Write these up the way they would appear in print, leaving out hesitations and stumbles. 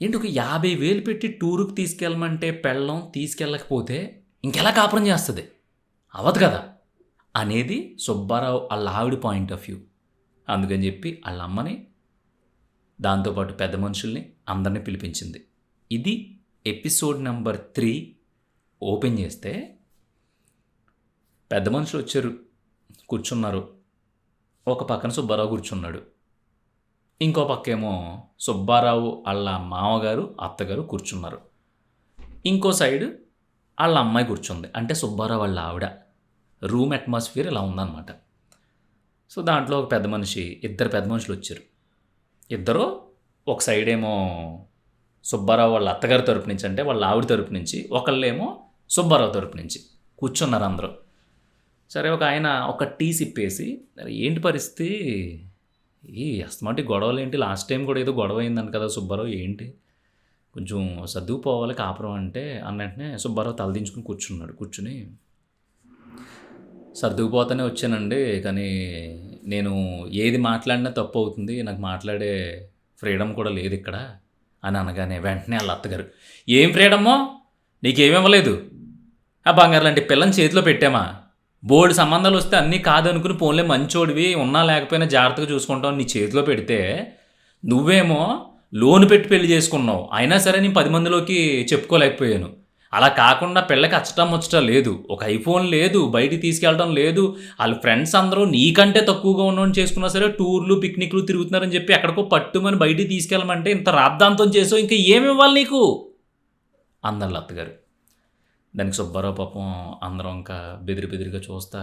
ఏంటి ఒక 50,000 పెట్టి టూర్‌కి తీసుకెళ్ళమంటే పెళ్ళాం తీసుకెళ్ళకపోతే ఇంకెలా కాపురం చేస్తది? అవ్వదు కదా! అనేది సుబ్బారావు ఆళ్ళ ఆవిడ పాయింట్ ఆఫ్ వ్యూ. అందుకని చెప్పి ఆళ్ళమ్మని, దాంతో పాటు పెద్ద మనుషుల్ని అందరిని పిలిపించింది. ఇది ఎపిసోడ్ నంబర్ 3 ఓపెన్ చేస్తే పెద్ద మనుషులొచ్చారు. కూర్చున్నారు. ఒక పక్కన సుబ్బారావు కూర్చున్నాడు. ఇంకో పక్కేమో సుబ్బారావు ఆళ్ళ మామగారు, అత్తగారు కూర్చున్నారు. ఇంకో సైడు ఆళ్ళ అమ్మాయి కూర్చుంది. అంటే సుబ్బారావు వాళ్ళ ఆవిడ. రూమ్ అట్మాస్ఫియర్ ఇలా ఉందనమాట. సో, దాంట్లో ఒక పెద్ద మనిషి, ఇద్దరు పెద్ద మనుషులొచ్చారు. ఇద్దరు ఒక సైడేమో సుబ్బారావు వాళ్ళ అత్తగారి తరపు నుంచి, అంటే వాళ్ళ ఆవిడ తరపు నుంచి, ఒకళ్ళేమో సుబ్బారావు తరపు నుంచి కూర్చున్నారు అందరూ. సరే, ఒక ఆయన ఒక టీ సిప్పేసి, "అరే ఏంటి పరిస్థితి? ఈ అస్తమాటి గొడవలేంటి? లాస్ట్ టైం కూడా ఏదో గొడవ అయిందంట కదా సుబ్బారావు, ఏంటి? కొంచెం సర్దుకుపోవాలి కాపురం" అంటే అన్న వెంటనే సుబ్బారావు తలదించుకుని కూర్చున్నాడు. కూర్చుని, "సర్దుకుపోతానే వచ్చానండి. కానీ నేను ఏది మాట్లాడినా తప్పు అవుతుంది. నాకు మాట్లాడే ఫ్రీడమ్ కూడా లేదు ఇక్కడ" అని అనగానే వెంటనే ఆళ్ళ అత్తగారు, "ఏం ఫ్రీడమో? నీకేమివ్వలేదు? ఆ బంగారు లాంటి పిల్లని చేతిలో పెట్టామా? బోలెడు సంబంధాలు వస్తే అన్నీ కాదనుకుని పోన్లే మంచోడివి, ఉన్నా లేకపోయినా జాగ్రత్తగా చూసుకుంటావు నీ చేతిలో పెడితే, నువ్వేమో లోన్ పెట్టి పెళ్లి చేసుకున్నావు. అయినా సరే నేను 10 మందిలోకి చెప్పుకోలేకపోయాను. అలా కాకుండా పిల్లకి అచ్చటా ముచ్చటా లేదు. ఒక ఐఫోన్ లేదు, బయటికి తీసుకెళ్ళడం లేదు. ఆళ్ళ ఫ్రెండ్స్ అందరూ నీకంటే తక్కువగా ఉన్నోడిని చేసుకున్నా సరే టూర్లు, పిక్నిక్‌లు తిరుగుతున్నారని చెప్పి ఎక్కడికో పట్టుమని బయటికి తీసుకెళ్ళమంటే ఇంత రాద్ధాంతం చేసావు. ఇంకా ఏమివ్వాలి నీకు?" అందాళ్ళ అత్తగారు. దానికి సుబ్బారావు పాపం అందరం ఇంకా బెదిరిగా చూస్తా,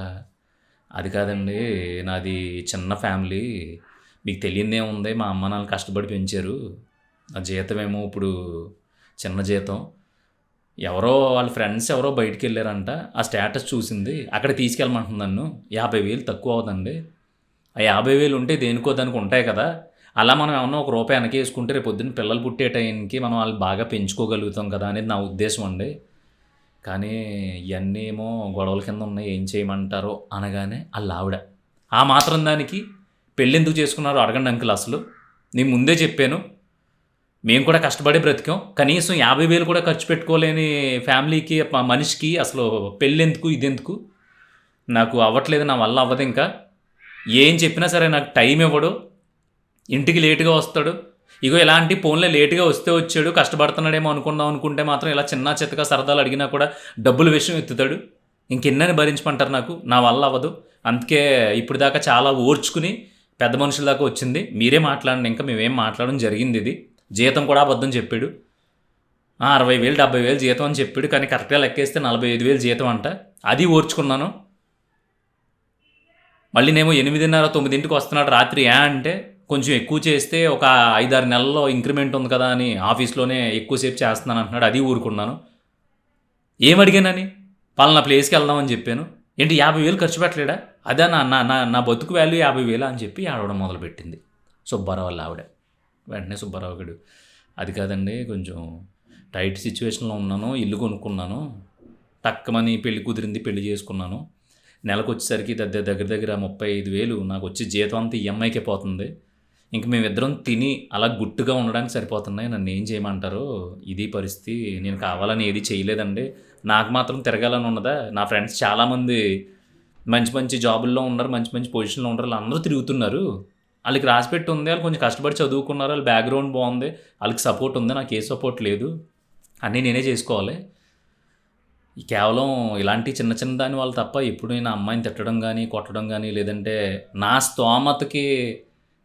"అది కాదండి, నాది చిన్న ఫ్యామిలీ. మీకు తెలియనిదేముంది, మా అమ్మ నాన్న కష్టపడి పెంచారు. నా జీతమేమో ఇప్పుడు చిన్న జీతం. ఎవరో వాళ్ళ ఫ్రెండ్స్ ఎవరో బయటికెళ్ళారంట. ఆ స్టేటస్ చూసింది. అక్కడికి తీసుకెళ్ళమంటుంది నన్ను. 50,000 తక్కువ అవుదండి. ఆ 50,000 ఉంటే దేనికో దానికి ఉంటాయి కదా! అలా మనం ఏమన్నా ఒక రూపాయి వెనకేసుకుంటే రేపు పొద్దున్న పిల్లలు పుట్టే టైంకి మనం వాళ్ళని బాగా పెంచుకోగలుగుతాం కదా" అనేది నా ఉద్దేశం అండి. కానీ ఇయన్నీ ఏమో గొడవల కింద ఉన్నాయి, ఏం చేయమంటారో అనగానే ఆళ్ళ ఆవిడ, "ఆ మాత్రం దానికి పెళ్ళెందుకు చేసుకున్నారో అడగండి అంకుల్ అసలు. నేను ముందే చెప్పాను. మేము కూడా కష్టపడి బ్రతికాం. కనీసం 50,000 కూడా ఖర్చు పెట్టుకోలేని ఫ్యామిలీకి, మనిషికి అసలు పెళ్ళెందుకు, ఇదెందుకు? నాకు అవ్వట్లేదు, నా వల్ల అవ్వదింకా. ఏం చెప్పినా సరే నాకు టైం ఇవ్వడు. ఇంటికి లేట్‌గా వస్తాడు. ఇగో ఇలాంటి పోన్లే లేట్‌గా వస్తే వచ్చాడు, కష్టపడుతున్నాడేమో అనుకుందాం అనుకుంటే మాత్రం ఇలా చిన్నా చితకా సరదాలు అడిగినా కూడా డబ్బుల విషయం ఎత్తుతాడు. ఇంకెన్నని భరించమంటారు నాకు? నా వల్ల అవ్వదు. అందుకే ఇప్పటిదాకా చాలా ఓర్చుకుని పెద్ద మనుషుల దాకా వచ్చింది. మీరే మాట్లాడండి, ఇంకా మేమేం మాట్లాడడం జరిగింది ఇది. జీతం కూడా అబద్ధం చెప్పాడు. 60,000, 70,000 జీతం అని చెప్పాడు. కానీ కరెక్ట్‌గా లెక్కేస్తే 45,000 జీతం అంట. అది ఓర్చుకున్నాను. మళ్ళీనేమో 8:30, 9కి వస్తున్నాడు రాత్రి. అంటే కొంచెం ఎక్కువ చేస్తే ఒక 5, 6 నెలల్లో ఇంక్రిమెంట్ ఉంది కదా అని ఆఫీస్‌లోనే ఎక్కువసేపు చేస్తున్నాను అంటున్నాడు. అది ఊరుకున్నాను. ఏమడిగానని? పలానా ప్లేస్‌కి వెళ్దామని చెప్పాను. ఏంటి 50,000 ఖర్చు పెట్టలేడా? అదా నా నా నా నా బతుకు వాల్యూ 50,000 అని చెప్పి ఏడవడం మొదలుపెట్టింది సుబ్బారావు వాళ్ళ ఆవిడ. వెంటనే సుబ్బారావు గారు, "అది కాదండి, కొంచెం టైట్ సిచ్యువేషన్‌లో ఉన్నాను. ఇల్లు కొనుక్కున్నాను. టక్కుమని పెళ్లి కుదిరింది, పెళ్లి చేసుకున్నాను. నెలకొచ్చేసరికి దగ్గర దగ్గర 35,000 నాకొచ్చే జీతం అంతా ఈఎంఐకే పోతుంది. ఇంక మేమిద్దరం తిని అలా గుట్టుగా ఉండడానికి సరిపోతున్నాయి. నన్నేం చేయమంటారు? ఇది పరిస్థితి. నేను కావాలని ఏది చేయలేదండి. నాకు మాత్రం తిరగాలని ఉన్నదా? నా ఫ్రెండ్స్ చాలామంది మంచి మంచి జాబుల్లో ఉన్నారు, మంచి మంచి పొజిషన్‌లో ఉన్నారు. ఆళ్ళందరూ తిరుగుతున్నారు. ఆళ్ళకి రాసిపెట్టి ఉంది. ఆళ్ళు కొంచెం కష్టపడి చదువుకున్నారు. ఆళ్ళ బ్యాక్‌గ్రౌండ్ బావుంది. ఆళ్ళకి సపోర్ట్ ఉంది. నాకు ఏ సపోర్ట్ లేదు. అన్నీ నేనే చేసుకోవాలి. ఈ కేవలం ఇలాంటి చిన్న చిన్న దాని వల్ల తప్ప ఎప్పుడు నేను ఆ అమ్మాయిని తిట్టడం గానీ, కొట్టడం గానీ, లేదంటే నా స్తోమతకి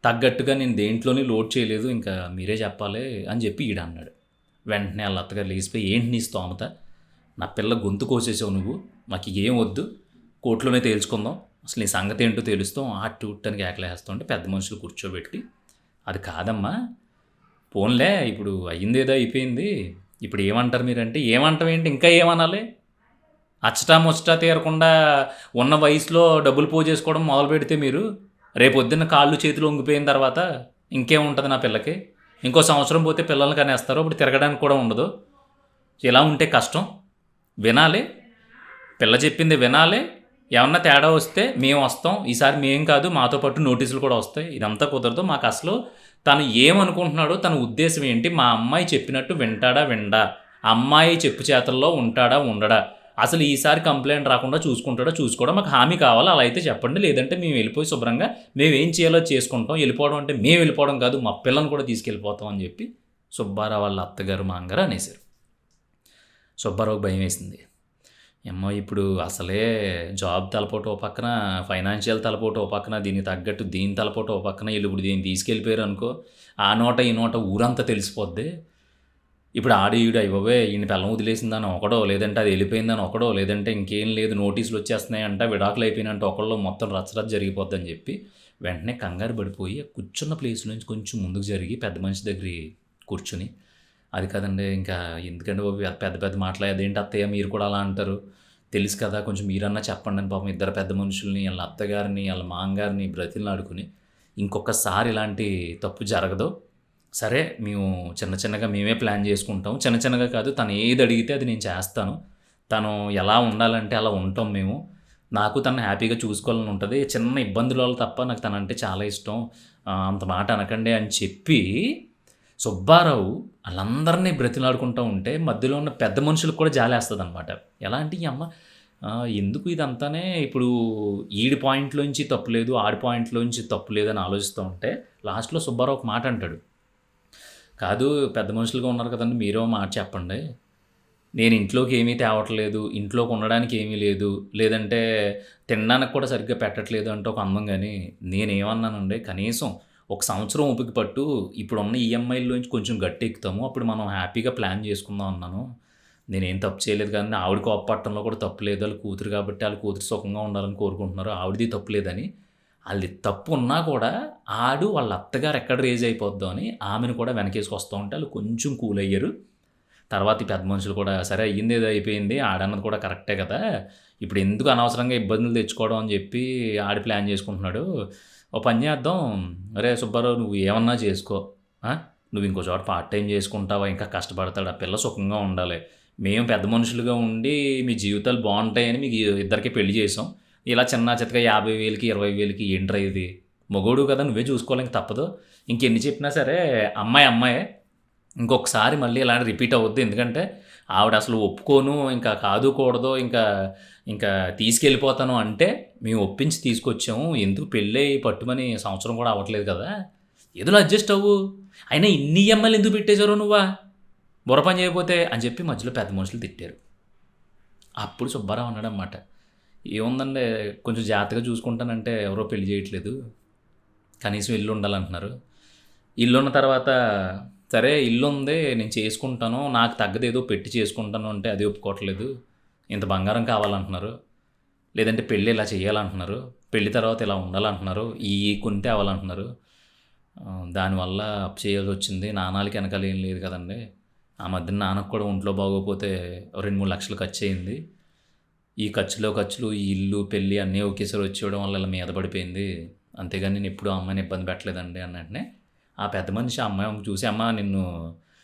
తగ్గట్టుగా నేను దేంట్లోని లోడ్ చేయలేదు. ఇంకా మీరే చెప్పాలి" అని చెప్పి ఈడన్నాడు. వెంటనే ఆళ్ళ అత్తగారు లేసిపోయి, "ఏంటి నీ స్తోమత? నా పిల్ల గొంతు కోసేసావు నువ్వు. మాకు ఏం వద్దు. కోర్టులోనే తేల్చుకుందాం. అసలు నీ సంగతి ఏంటో తెలుస్తాం" అట్టు ఇట్టు అని కేకలేస్తుంటే పెద్ద మనుషులు కూర్చోబెట్టి, "అది కాదమ్మా, పోన్లే ఇప్పుడు అయ్యిందేదో అయిపోయింది. ఇప్పుడు ఏమంటారు మీరంటే" "ఏమంటావేంటి, ఇంకా ఏమనాలి? అచ్చటా ముచ్చటా తీరకుండా ఉన్న వయసులో డబ్బులు పోజేసుకోవడం మొదలుపెడితే మీరు, రేపొద్దున్న కాళ్ళు చేతులు వంగిపోయిన తర్వాత ఇంకేముంటది నా పిల్లకి? ఇంకో సంవత్సరం పోతే పిల్లల్ని కనేస్తారు. అప్పుడు తిరగడానికి కూడా ఉండదు. ఇలా ఉంటే కష్టం. వినాలి. పిల్ల చెప్పింది వినాలి. ఏమన్నా తేడా వస్తే మేము వస్తాం. ఈసారి మేం కాదు, మాతో పాటు నోటీసులు కూడా వస్తాయి. ఇదంతా కుదరదు. మాకు అసలు తను ఏమనుకుంటున్నాడో, తన ఉద్దేశం ఏంటి, మా అమ్మాయి చెప్పినట్టు వింటాడా వినడా, అమ్మాయి చెప్పు చేతల్లో ఉంటాడా ఉండడా, అసలు ఈసారి కంప్లైంట్ రాకుండా చూసుకుంటాడో చూసుకోవడం మాకు హామీ కావాలి. అలా అయితే చెప్పండి, లేదంటే మేము వెళ్ళిపోయి శుభ్రంగా మేము ఏం చేయాలో చేసుకుంటాం. వెళ్ళిపోవడం అంటే మేము వెళ్ళిపోవడం కాదు, మా పిల్లని కూడా తీసుకెళ్ళిపోతాం అని చెప్పి సుబ్బారావు వాళ్ళ అత్తగారు మాంగారు అనేసారు. సుబ్బారావుకి భయం వేసింది. ఏమో ఇప్పుడు అసలే జాబ్ తలపోటు ఓ పక్కన, ఫైనాన్షియల్ తలపోటు ఓ పక్కన, దీనికి తగ్గట్టు దీని తలపోటు ఓ పక్కన, వీళ్ళు ఇప్పుడు దీన్ని తీసుకెళ్ళిపోయారు అనుకో, ఆ నోట ఈ నోట ఊరంతా తెలిసిపోద్ది. ఇప్పుడు ఆడు ఈడు అయ్యబాబోయ్ ఈయన పిల్లం వదిలేసిందని ఒకడో, లేదంటే అది వెళ్ళిపోయిందని ఒకడో, లేదంటే ఇంకేం లేదు నోటీసులు వచ్చేస్తున్నాయంట, విడాకులు అయిపోయినంటే ఒకళ్ళు, మొత్తం రచ్చరచ్చ జరిగిపోద్దని చెప్పి వెంటనే కంగారు పడిపోయి కూర్చున్న ప్లేస్ నుంచి కొంచెం ముందుకు జరిగి పెద్ద మనిషి దగ్గర కూర్చుని, అది కదండి ఇంకా ఎందుకంటే బాబు పెద్ద పెద్ద మాటలు, అదేంటి అత్తయ్య మీరు కూడా అలా అంటారు, తెలుసు కదా కొంచెం మీరన్నా చెప్పండి అని పాపం ఇద్దరు పెద్ద మనుషుల్ని, వాళ్ళ అత్తగారిని వాళ్ళ మాంగారిని బ్రతిలాడుకుని, ఇంకొకసారి ఇలాంటి తప్పు జరగదు, సరే మేము చిన్న చిన్నగా మేమే ప్లాన్ చేసుకుంటాం, చిన్న చిన్నగా కాదు, తను ఏది అడిగితే అది నేను చేస్తాను, తను ఎలా ఉండాలంటే అలా ఉంటాం మేము, నాకు తను హ్యాపీగా చూసుకోవాలని ఉంటుంది, చిన్న ఇబ్బందుల వల్ల తప్ప నాకు తనంటే చాలా ఇష్టం, అంత మాట అనకండి అని చెప్పి సుబ్బారావు వాళ్ళందరినీ బ్రతిలాడుకుంటూ ఉంటే మధ్యలో ఉన్న పెద్ద మనుషులకు కూడా జాలేస్తుంది అనమాట. ఎలా అంటే ఈ అమ్మ ఎందుకు ఇదంతానే ఇప్పుడు ఈడి పాయింట్లోంచి తప్పులేదు, ఆడి పాయింట్లోంచి తప్పులేదు అని ఆలోచిస్తూ ఉంటే లాస్ట్లో సుబ్బారావు ఒక మాట అంటాడు, కాదు పెద్ద మనుషులుగా ఉన్నారు కదండి, మీరే మాట చెప్పండి, నేను ఇంట్లోకి ఏమీ తేవట్లేదు, ఇంట్లోకి ఉండడానికి ఏమీ లేదు, లేదంటే తినడానికి కూడా సరిగ్గా పెట్టట్లేదు అంటే ఒక అందం, కానీ నేనేమన్నానండి, కనీసం ఒక సంవత్సరం ఓపిక పట్టు, ఇప్పుడున్న ఈఎంఐల్లోంచి కొంచెం గట్టి ఎక్కుతాము, అప్పుడు మనం హ్యాపీగా ప్లాన్ చేసుకుందాం అన్నాను, నేనేం తప్పు చేయలేదు, కానీ ఆవిడ కోప్పట్టడంలో కూడా తప్పు లేదు, వాళ్ళ కూతురు కాబట్టి వాళ్ళ కూతురు సుఖంగా ఉండాలని కోరుకుంటున్నారు, ఆవిడది తప్పు లేదని, వాళ్ళది తప్పు ఉన్నా కూడా ఆడు వాళ్ళ అత్తగారు ఎక్కడ రేజ్ అయిపోద్దో అని ఆమెను కూడా వెనకేసుకొస్తూ ఉంటే వాళ్ళు కొంచెం కూల్ అయ్యారు. తర్వాత ఈ పెద్ద మనుషులు కూడా సరే అయ్యింది ఏదో అయిపోయింది, ఆడన్నది కూడా కరెక్టే కదా, ఇప్పుడు ఎందుకు అనవసరంగా ఇబ్బందులు తెచ్చుకోవడం అని చెప్పి ఆడి ప్లాన్ చేసుకుంటున్నాడు, ఓ పని చేద్దాం, అరే సుబ్బారావు నువ్వు ఏమన్నా చేసుకో, నువ్వు ఇంకో చోట పార్ట్ టైం చేసుకుంటావా, ఇంకా కష్టపడతాడు, ఆ పిల్ల సుఖంగా ఉండాలి, మేము పెద్ద మనుషులుగా ఉండి మీ జీవితాలు బాగుంటాయని మీకు ఇద్దరికి పెళ్లి చేసాం, ఇలా చిన్న చిత్తగా 50,000కి 20,000కి ఏంట్రా ఇది, మొగోడు కదా నువ్వే చూసుకోవాలి, ఇంక తప్పదు, ఇంకెన్ని చెప్పినా సరే అమ్మాయే, ఇంకొకసారి మళ్ళీ ఇలాంటి రిపీట్ అవుద్ది, ఎందుకంటే ఆవిడ అసలు ఒప్పుకోను, ఇంకా కాదు కూడదు, ఇంకా తీసుకెళ్ళిపోతాను అంటే మేము ఒప్పించి తీసుకొచ్చాము, ఎందుకు పెళ్ళి పట్టుమని సంవత్సరం కూడా అవ్వట్లేదు కదా, ఏదో అడ్జస్ట్ అవ్వు, అయినా ఇన్ని ఈఎంఐలు ఎందుకు పెట్టేశారు నువ్వా, బుర్ర పని చేయకపోతే అని చెప్పి మధ్యలో పెద్ద మనుషులు తిట్టారు. అప్పుడు సుబ్బారావు అన్నాడన్నమాట, ఏముందండి కొంచెం జాగ్రత్తగా చూసుకుంటానంటే ఎవరో పెళ్లి చేయట్లేదు, కనీసం ఇల్లు ఉండాలంటున్నారు, ఇల్లు ఉన్న తర్వాత సరే ఇల్లు ఉంది నేను చేసుకుంటాను, నాకు తగ్గది ఏదో పెట్టి చేసుకుంటాను అంటే అది ఒప్పుకోవట్లేదు, ఇంత బంగారం కావాలంటున్నారు, లేదంటే పెళ్ళి ఇలా చేయాలంటున్నారు, పెళ్లి తర్వాత ఇలా ఉండాలంటున్నారు, ఈ కొన్ని తేవాలంటున్నారు, దానివల్ల అప్పు చేయాల్సి వచ్చింది, నాణాలకి వెనకాల ఏం లేదు కదండి, ఆ మధ్యన నాన్నకు కూడా ఒంట్లో బాగోకపోతే 2-3 లక్షలు ఖర్చు అయింది, ఈ ఖర్చులు ఈ ఇల్లు పెళ్ళి అన్నీ ఒకేసారి వచ్చేయడం వల్ల ఇలా మీద పడిపోయింది, అంతేగాని నేను ఎప్పుడూ అమ్మాయిని ఇబ్బంది పెట్టలేదండి అని వెంటనే ఆ పెద్ద మనిషి అమ్మాయి చూసి, అమ్మ నిన్ను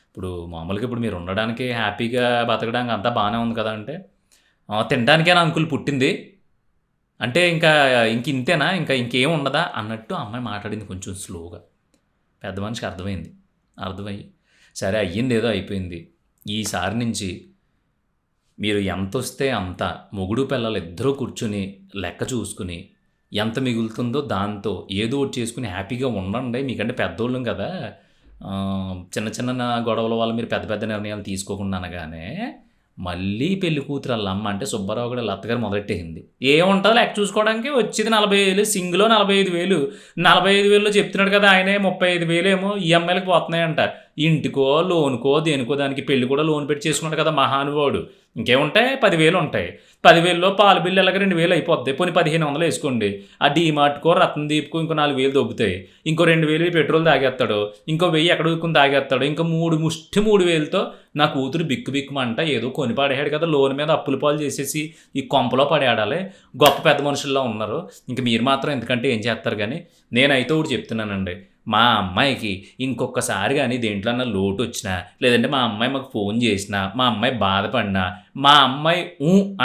ఇప్పుడు మామూలుగా ఇప్పుడు మీరు ఉండడానికి హ్యాపీగా బతకడానికి అంతా బాగానే ఉంది కదా అంటే, తినడానికేనా అంకుల్ పుట్టింది అంటే ఇంక ఇంతేనా, ఇంకేం ఉండదా అన్నట్టు అమ్మాయి మాట్లాడింది కొంచెం స్లోగా. పెద్ద మనిషికి అర్థమయ్యి సరే అయ్యింది ఏదో అయిపోయింది, ఈసారి నుంచి మీరు ఎంత వస్తే అంత మొగుడు పిల్లలు ఇద్దరూ కూర్చుని లెక్క చూసుకుని ఎంత మిగులుతుందో దాంతో ఏదో ఒకటి చేసుకుని హ్యాపీగా ఉండండి, మీకంటే పెద్దోళ్ళం కదా, చిన్న చిన్న గొడవల వల్ల మీరు పెద్ద పెద్ద నిర్ణయాలు తీసుకోకుండా అనగానే మళ్ళీ పెళ్లి కూతురు వాళ్ళ అమ్మ అంటే సుబ్బారావు కూడా అత్తగారు మొదలెట్టేసింది, ఏముంటుందో లెక్క చూసుకోవడానికి వచ్చేది 40,000, సింగిలో 45,000, 45,000లో చెప్తున్నాడు కదా ఆయనే 35,000 ఏమో ఈఎంఐలకు పోతున్నాయంట, ఇంటికో లోనుకో దేనికో దానికి పెళ్లి కూడా లోన్ పెట్టి చేసుకున్నాడు కదా మహానుభావుడు, ఇంకేముంటాయి 10,000 ఉంటాయి, 10,000లో పాల బిల్లు ఎలాగ 2,000 అయిపోద్ది, పోనీ 1,500 వేసుకోండి, ఆ డీమార్ట్కో రత్నదీప్కో ఇంకో 4,000 దొబ్బుతాయి, ఇంకో 2,000 పెట్రోల్ తాగేస్తాడు, ఇంకో 1,000 ఎక్కడ ఊరుకుని తాగేస్తాడు, ఇంకా 3,000తో నా కూతురు బిక్కుమంట ఏదో కొని పడేయాడు కదా, లోన్ మీద అప్పుల పాలు చేసేసి ఈ కొంపలో పడేయాడాలి, గొప్ప పెద్ద మనుషుల్లో ఉన్నారు, ఇంక మీరు మాత్రం ఎందుకంటే ఏం చేస్తారు, కానీ నేనైతే ఒకటి చెప్తున్నానండి, మా అమ్మాయికి ఇంకొకసారి కానీ దేంట్లోన్నా లోటు వచ్చినా, లేదంటే మా అమ్మాయి మాకు ఫోన్ చేసినా, మా అమ్మాయి బాధపడినా, మా అమ్మాయి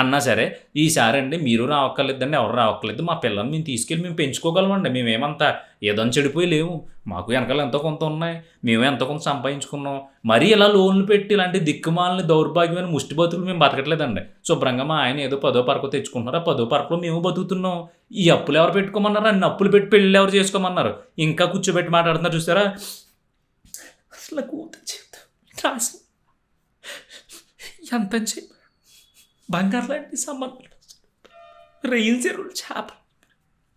అన్నా సరే, ఈసారి అండి మీరు రావక్కర్లేదండి, ఎవరు రావక్కర్లేదు, మా పిల్లల్ని మేము తీసుకెళ్ళి మేము పెంచుకోగలమండి, మేమేమంతా ఏదో చెడిపోయి లేవు, మాకు వెనకాల ఎంతో కొంత ఉన్నాయి, మేమే ఎంతో కొంత సంపాదించుకున్నాం, మరీ ఇలా లోన్లు పెట్టి ఇలాంటి దిక్కుమాలని దౌర్భాగ్యమైన ముష్టి బతుకులు మేము బతకట్లేదండి, శుభ్రంగా మా ఆయన ఏదో 10వ పరకో తెచ్చుకుంటున్నారు, ఆ 10వ పరకలో మేము బతుకుతున్నాం, ఈ అప్పులు ఎవరు పెట్టుకోమన్నారు, అన్ని అప్పులు పెట్టి పెళ్ళి ఎవరు చేసుకోమన్నారు, ఇంకా కూర్చోబెట్టి మాట్లాడుతున్నారు చూసారా. అసలు కూతురు చెప్తాం రాసి ఎంత చెప్పి బంగారు లాంటి సంబంధాలు, రైలు చెరువులు చేపలు,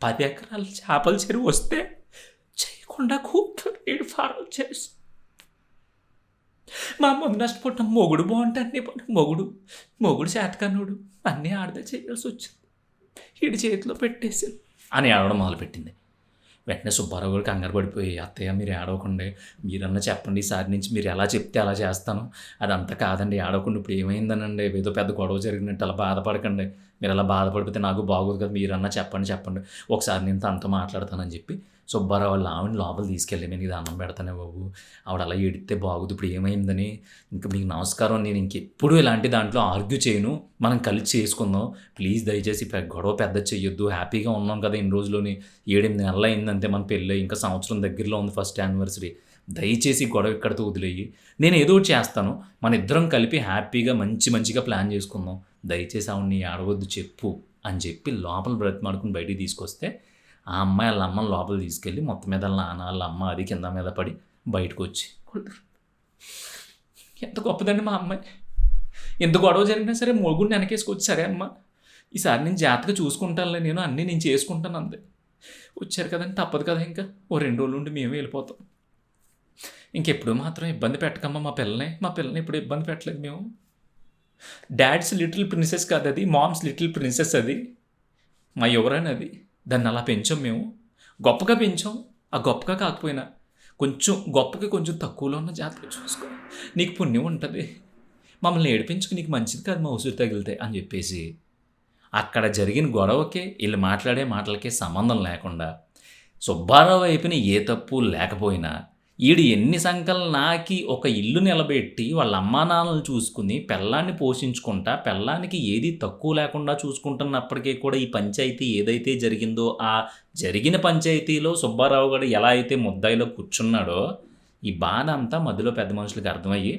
10 ఎకరాల చేపల చెరువు వస్తే చేయకుండా కూతురు నీడు ఫారం చేసి మా ముందు నష్టపోవటం, మొగుడు బాగుంటే అన్నీ మొగుడు చేతకన్నుడు అన్నీ ఆడదే చేయాల్సి వచ్చింది, వీడి చేతిలో పెట్టేసి అని ఆడడం మొదలుపెట్టింది. వెంటనే సుబ్బారావు గారు కంగారు పడిపోయి, అత్తయ్య మీరు ఏడవకండి, మీరన్నా చెప్పండి, ఈసారి నుంచి మీరు ఎలా చెప్తే అలా చేస్తాను, అదంతా కాదండి, ఏడవకుండా ఇప్పుడు ఏమైందనండి, ఏదో పెద్ద గొడవ జరిగినట్టు అలా బాధపడకండి, మీరు అలా బాధపడిపోతే నాకు బాగోదు కదా, మీరన్నా చెప్పండి, ఒకసారి నేను తనతో మాట్లాడతానని చెప్పి సుబ్బారావు వాళ్ళ ఆవిడని లోపల తీసుకెళ్ళి, నేను ఇది అన్నం పెడతానే బాబు, ఆవిడ అలా ఏడితే బాగోదు, ఇప్పుడు ఏమైందని, ఇంకా మీకు నమస్కారం, నేను ఇంకెప్పుడు ఇలాంటి దాంట్లో ఆర్గ్యూ చేయను, మనం కలిసి చేసుకుందాం, ప్లీజ్ దయచేసి గొడవ పెద్ద చెయ్యొద్దు, హ్యాపీగా ఉన్నాం కదా ఇన్ని రోజుల్లోని, 7-8 నెలలు అయిందంటే మన పెళ్ళి, ఇంకా సంవత్సరం దగ్గరలో ఉంది ఫస్ట్ యానివర్సరీ, దయచేసి గొడవ ఇక్కడితో వదిలేయి, నేను ఏదో ఒకటి చేస్తాను, మన ఇద్దరం కలిపి హ్యాపీగా మంచిగా ప్లాన్ చేసుకుందాం, దయచేసి ఆవిడని ఆడవద్దు చెప్పు అని చెప్పి లోపల బ్రతిమాడుకుని బయటికి తీసుకొస్తే, ఆ అమ్మాయి వాళ్ళ అమ్మని లోపల తీసుకెళ్ళి మొత్తం మీద వాళ్ళ నాన్న వాళ్ళ అమ్మ అది కింద మీద పడి బయటకు వచ్చి, ఎంత గొప్పదండి మా అమ్మాయి, ఎంత గొడవ జరిగినా సరే మొగుడిని వెనకేసుకొచ్చి, సరే అమ్మ ఈసారి నేను జాగ్రత్తగా చూసుకుంటానులే, నేను అన్నీ నేను చేసుకుంటాను అంతే, వచ్చారు కదండి తప్పదు కదా, ఇంకా ఓ 2 రోజులు ఉండి మేమే వెళ్ళిపోతాం, ఇంకెప్పుడు మాత్రం ఇబ్బంది పెట్టకమ్మా మా పిల్లని ఇప్పుడు ఇబ్బంది పెట్టలేదు మేము, డాడ్స్ లిటిల్ ప్రిన్సెస్ కాదు అది, మామ్స్ లిటిల్ ప్రిన్సెస్ అది, మా ఎవరైనా అది, దాన్ని అలా పెంచాం మేము, గొప్పగా పెంచాం, ఆ గొప్పగా కాకపోయినా గొప్పకి కొంచెం తక్కువలో ఉన్న జాతర చూసుకో, నీకు పుణ్యం ఉంటుంది, మమ్మల్ని ఏడిపించుకు, నీకు మంచిది కాదు మా ఉసురు తగిలితే అని చెప్పేసి, అక్కడ జరిగిన గొడవకే వీళ్ళు మాట్లాడే మాటలకే సంబంధం లేకుండా, సుబ్బారావు వైపున ఏ తప్పు లేకపోయినా ఈడు ఎన్ని సంకలు నాకి ఒక ఇల్లు నిలబెట్టి వాళ్ళ అమ్మా నాన్నలు చూసుకుని పెళ్ళాన్ని పోషించుకుంటా, పెళ్ళానికి ఏది తక్కువ లేకుండా చూసుకుంటున్నప్పటికీ కూడా ఈ పంచాయతీ ఏదైతే జరిగిందో ఆ జరిగిన పంచాయతీలో సుబ్బారావు గారు ఎలా అయితే ముద్దాయిలో కూర్చున్నాడో, ఈ బాధ అంతా మధ్యలో పెద్ద మనుషులకి అర్థమయ్యి,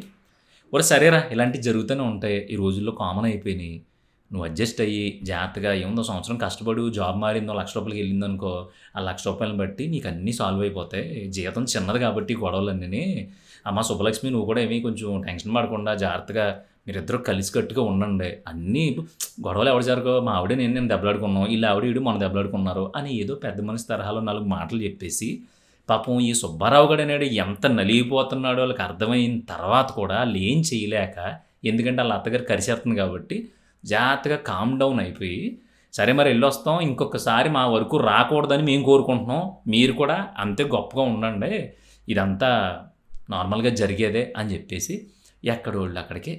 ఒరే సరేరా ఇలాంటివి జరుగుతూనే ఉంటాయి, ఈ రోజుల్లో కామన్ అయిపోయినాయి, నువ్వు అడ్జస్ట్ అయ్యి జాగ్రత్తగా ఏముందో సంవత్సరం కష్టపడు, జాబ్ మారిందో 1,00,000 రూపాయలకి వెళ్ళిందనుకో, ఆ 1,00,000 రూపాయలను బట్టి నీకు అన్నీ సాల్వ్ అయిపోతాయి, జీతం చిన్నది కాబట్టి గొడవలన్నీ, అమ్మ శుభలక్ష్మి నువ్వు కూడా ఏమీ కొంచెం టెన్షన్ పడకుండా జాగ్రత్తగా మీరిద్దరూ కలిసికట్టుగా ఉండండి, అన్నీ గొడవలు ఎవరు జరగో, మా ఆవిడ నేను దెబ్బలాడుకున్నాం, వీళ్ళు ఆవిడ వీడు మనం దెబ్బలాడుకున్నారు అని ఏదో పెద్ద మనిషి తరహాలో 4 మాటలు చెప్పేసి, పాపం ఈ సుబ్బారావు గడు అనేడు ఎంత నలిగిపోతున్నాడో వాళ్ళకి అర్థమైన తర్వాత కూడా వాళ్ళు ఏం చేయలేక, ఎందుకంటే వాళ్ళ అత్తగారు కరిచేస్తుంది కాబట్టి జాగ్రత్తగా కామ్ డౌన్ అయిపోయి, సరే మరి వెళ్ళొస్తాం, ఇంకొకసారి మా వరకు రాకూడదని మేము కోరుకుంటున్నాం, మీరు కూడా అంతే గొప్పగా ఉండండి, ఇదంతా నార్మల్గా జరిగేదే అని చెప్పేసి ఎక్కడోళ్ళు అక్కడికే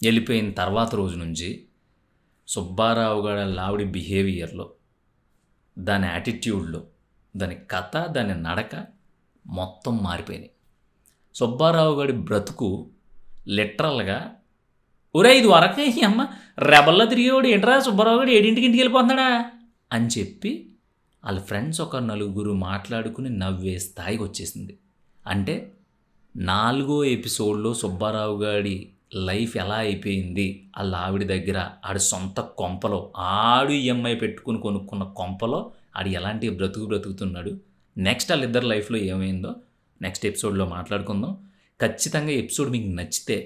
వెళ్ళిపోయిన తర్వాత రోజు నుంచి సుబ్బారావు గారి లావిడి బిహేవియర్లో, దాని యాటిట్యూడ్లో, దాని కథ, దాని నడక మొత్తం మారిపోయినాయి. సుబ్బారావు గారి బ్రతుకు లిటరల్గా, ఒరే ఇది వరకే అమ్మ రెబల్లో తిరిగేవాడు ఏంట్రా సుబ్బారావు గారు 7ంటికి ఇంటికి వెళ్ళిపోతున్నాడా అని చెప్పి వాళ్ళ ఫ్రెండ్స్ ఒక 4 మాట్లాడుకుని నవ్వే స్థాయికి వచ్చేసింది. అంటే 4వ ఎపిసోడ్లో సుబ్బారావు గారి లైఫ్ ఎలా అయిపోయింది, వాళ్ళ ఆవిడ దగ్గర ఆడి సొంత కొంపలో, ఆడు ఈఎంఐ పెట్టుకుని కొనుక్కున్న కొంపలో ఆడు ఎలాంటి బ్రతుకుతున్నాడు, నెక్స్ట్ వాళ్ళిద్దరు లైఫ్లో ఏమైందో నెక్స్ట్ ఎపిసోడ్లో మాట్లాడుకుందాం. ఖచ్చితంగా ఎపిసోడ్ మీకు నచ్చితే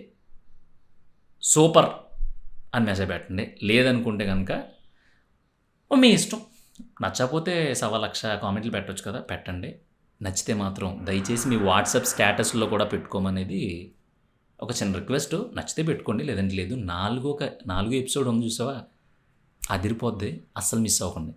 సూపర్ అని మెసేజ్ పెట్టండి, లేదనుకుంటే కనుక మీ ఇష్టం, నచ్చకపోతే 1,00,000 కామెంట్లు పెట్టవచ్చు కదా, పెట్టండి. నచ్చితే మాత్రం దయచేసి మీ వాట్సాప్ స్టేటస్లో కూడా పెట్టుకోమనేది ఒక చిన్న రిక్వెస్ట్, నచ్చితే పెట్టుకోండి, లేదంటే లేదు. 4 ఎపిసోడ్ ఉంది చూసావా, అదిరిపోద్ది, అస్సలు మిస్ అవ్వకండి.